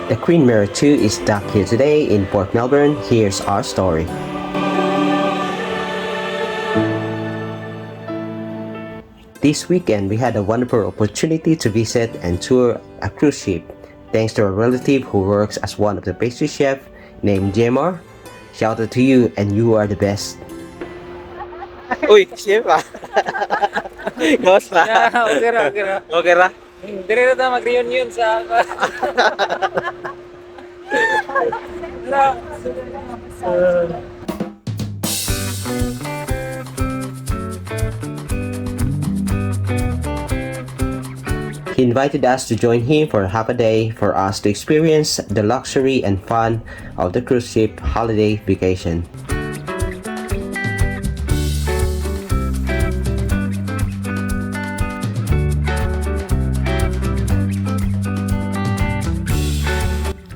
The Queen Mary 2 is docked here today in Port Melbourne. Here's our story. This weekend, we had a wonderful opportunity to visit and tour a cruise ship, thanks to a relative who works as one of the pastry chefs named Jemar. Shout out to you, and you are the best. Uy, chef ah. Kamusta? Okay ra, okay ra. Okay ra? Dire na tayo mag-reunion sa... He invited us to join him for half a day for us to experience the luxury and fun of the cruise ship holiday vacation.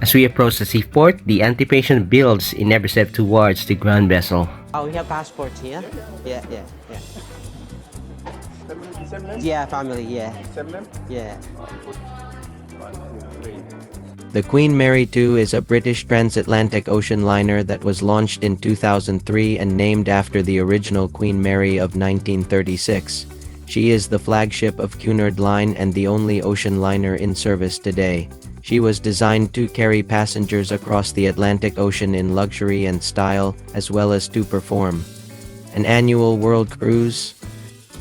As we approach the seaport, the anticipation builds in every step towards the grand vessel. Oh, we have passports here? Yeah. Yeah, family, yeah. Yeah. The Queen Mary 2 is a British transatlantic ocean liner that was launched in 2003 and named after the original Queen Mary of 1936. She is the flagship of Cunard Line and the only ocean liner in service today. She was designed to carry passengers across the Atlantic Ocean in luxury and style, as well as to perform an annual world cruise.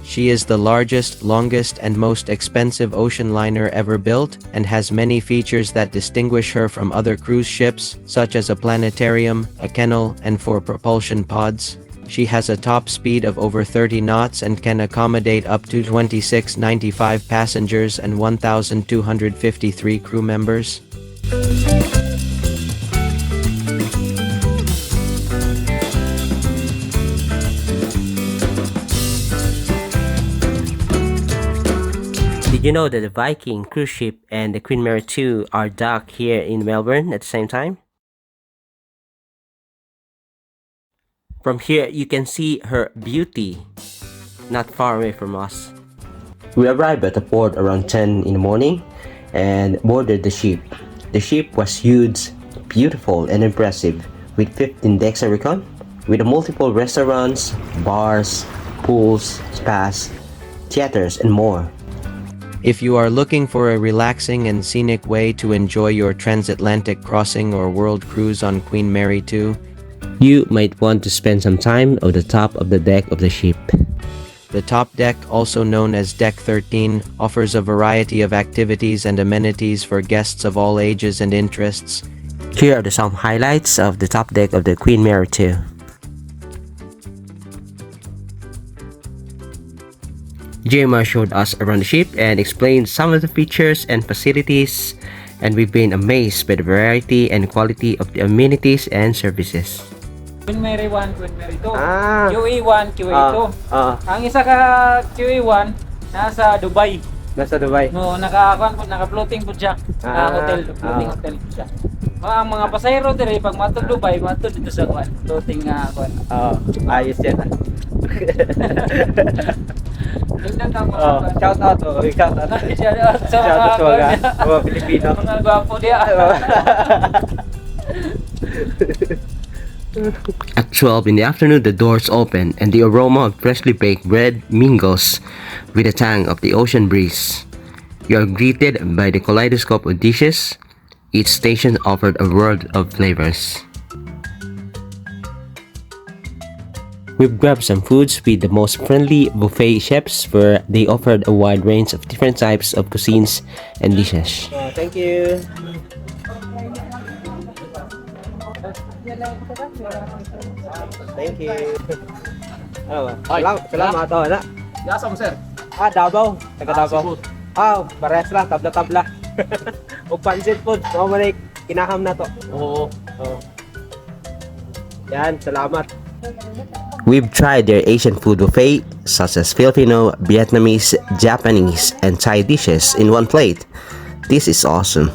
She is the largest, longest, and most expensive ocean liner ever built and has many features that distinguish her from other cruise ships, such as a planetarium, a kennel, and 4 propulsion pods. She has a top speed of over 30 knots and can accommodate up to 2,695 passengers and 1,253 crew members. Did you know that the Viking cruise ship and the Queen Mary 2 are docked here in Melbourne at the same time? From here, you can see her beauty, not far away from us. We arrived at the port around 10 in the morning and boarded the ship. The ship was huge, beautiful, and impressive, with 15 decks, I reckon, with multiple restaurants, bars, pools, spas, theaters, and more. If you are looking for a relaxing and scenic way to enjoy your transatlantic crossing or world cruise on Queen Mary 2, you might want to spend some time on the top of the deck of the ship. the top deck, also known as Deck 13, offers a variety of activities and amenities for guests of all ages and interests. Here are some highlights of the top deck of the Queen Mary 2. Jemar showed us around the ship and explained some of the features and facilities, and we've been amazed by the variety and quality of the amenities and services. Queen Mary 1, Queen Mary 2. Ah. QE1, QE2. Ang isa ka QE1 nasa Dubai. Nasa Dubai. No, naka-floating po siya. Hotel, floating hotel po siya. Ang mga pasahero dire pag matug Dubai, matug dito sa floating kuan. Ayos yan. Shout out to Shout out sa mga Pilipino. mga gwapo dia. At 12 in the afternoon, the doors open and the aroma of freshly baked bread mingles with the tang of the ocean breeze. You are greeted by the kaleidoscope of dishes. Each station offered a world of flavors. We've grabbed some foods with the most friendly buffet chefs where they offered a wide range of different types of cuisines and dishes. Thank you. Thank you. Salamat to, na. Yasa mo sir. Davao. Taga Davao. Parehas lang, tabla-tabla. O pansit food, mamalik, kinaham na to. Oo. Yan, salamat. We've tried their Asian food buffet, such as Filipino, Vietnamese, Japanese, and Thai dishes in one plate. This is awesome.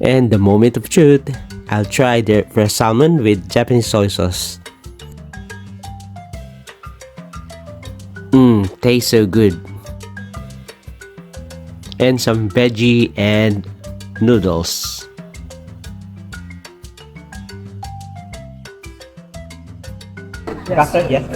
And the moment of truth, I'll try their fresh salmon with Japanese soy sauce. tastes so good. And some veggie and noodles. Custard, yes.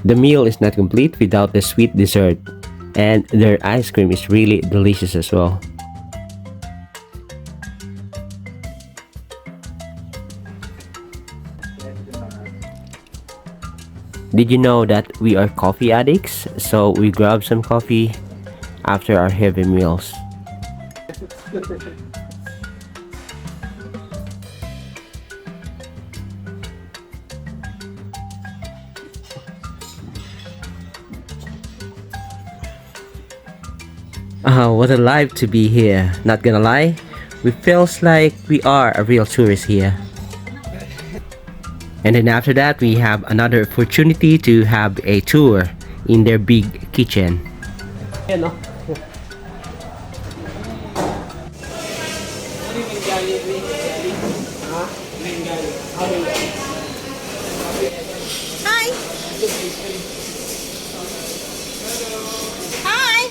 The meal is not complete without the sweet dessert, and their ice cream is really delicious as well. Did you know that we are coffee addicts? So we grab some coffee after our heavy meals. What a life to be here. Not gonna lie, we feels like we are a real tourist here. And then after that, we have another opportunity to have a tour in their big kitchen. Yan, no? Hi. Hi.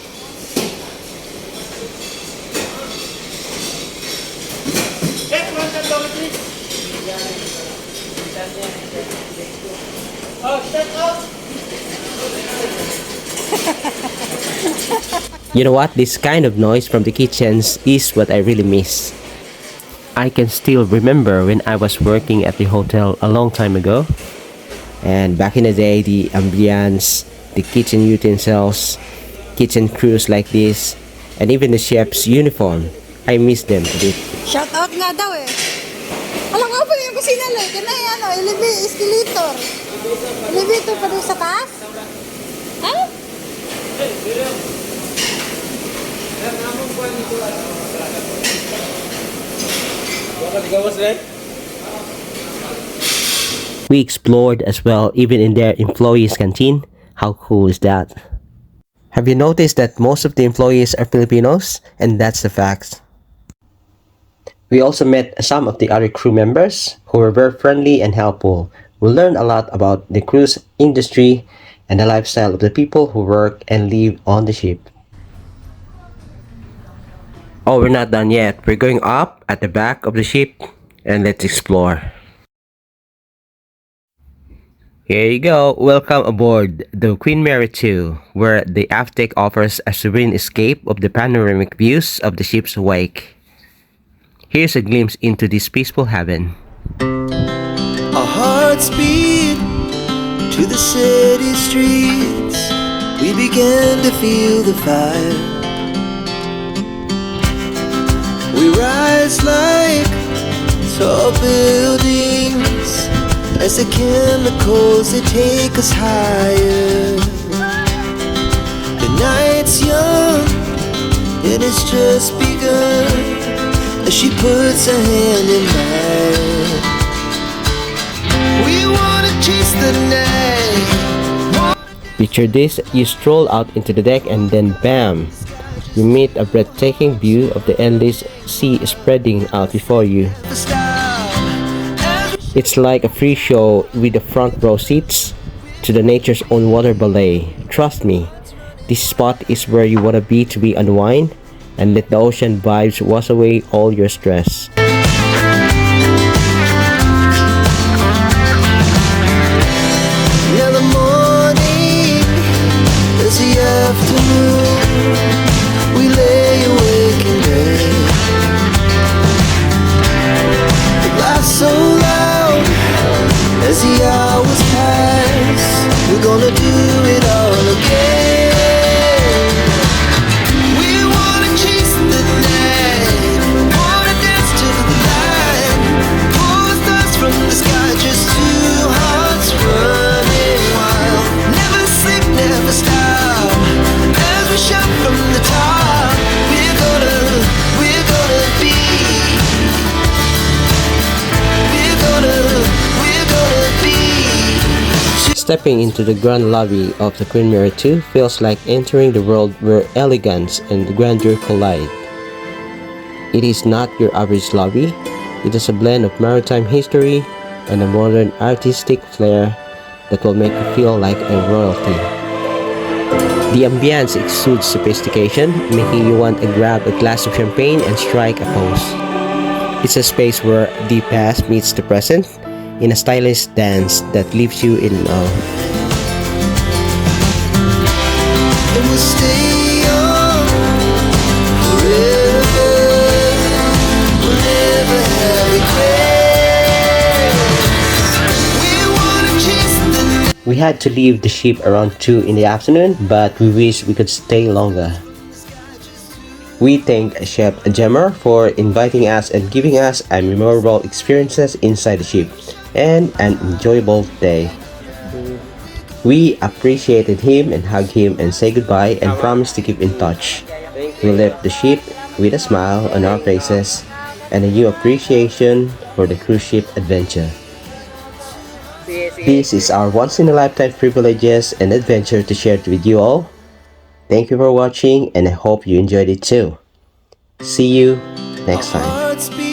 You know what? This kind of noise from the kitchens is what I really miss. I can still remember when I was working at the hotel a long time ago. And back in the day, the ambience, the kitchen utensils, kitchen crews like this, and even the chef's uniform. I miss them a bit. Shout out nga daw eh. Alam nga po yung kusina lang. Kanay ano, escalator. Elevator pa doon sa taas? Ha? We explored as well, even in their employees' canteen. How cool is that? Have you noticed that most of the employees are Filipinos? And that's the fact. We also met some of the other crew members who were very friendly and helpful. We learned a lot about the cruise industry and the lifestyle of the people who work and live on the ship. Oh, we're not done yet. We're going up at the back of the ship and let's explore. Here you go. Welcome aboard the Queen Mary 2, where the aft deck offers a serene escape of the panoramic views of the ship's wake. Here's a glimpse into this peaceful heaven. Our hearts beat to the city streets. We began to feel the fire. We rise like tall buildings as the chemicals, they take us higher. The night's young and it's just begun as she puts her hand in mine. We wanna chase the night. Picture this, you stroll out into the deck and then bam! You meet a breathtaking view of the endless sea spreading out before you. It's like a free show with the front row seats to the nature's own water ballet. Trust me, this spot is where you wanna be to unwind and let the ocean vibes wash away all your stress. Yeah, the morning is the afternoon. We lay awake in bed. The laughs so loud as the hours pass. We're gonna do it all again. We wanna chase the night, wanna dance to the light. Pull the stars from the sky, just two hearts running wild. Never sleep, never stop. As we shout from the top, we're gonna be. We're gonna be. Stepping into the grand lobby of the Queen Mary 2 feels like entering the world where elegance and grandeur collide. It is not your average lobby, it is a blend of maritime history and a modern artistic flair that will make you feel like a royalty. The ambience exudes sophistication, making you want to grab a glass of champagne and strike a pose. It's a space where the past meets the present in a stylish dance that leaves you in awe. And we'll stay young forever. We'll never have regrets. We wanna chase the We had to leave the ship around 2 in the afternoon, but we wish we could stay longer. We thank Chef Jemmer for inviting us and giving us a memorable experiences inside the ship and an enjoyable day. We appreciated him and hugged him and say goodbye and promised to keep in touch. We left the ship with a smile on our faces and a new appreciation for the cruise ship adventure. This is our once-in-a-lifetime privileges and adventure to share with you all. Thank you for watching and I hope you enjoyed it too. See you next time. hearts beat.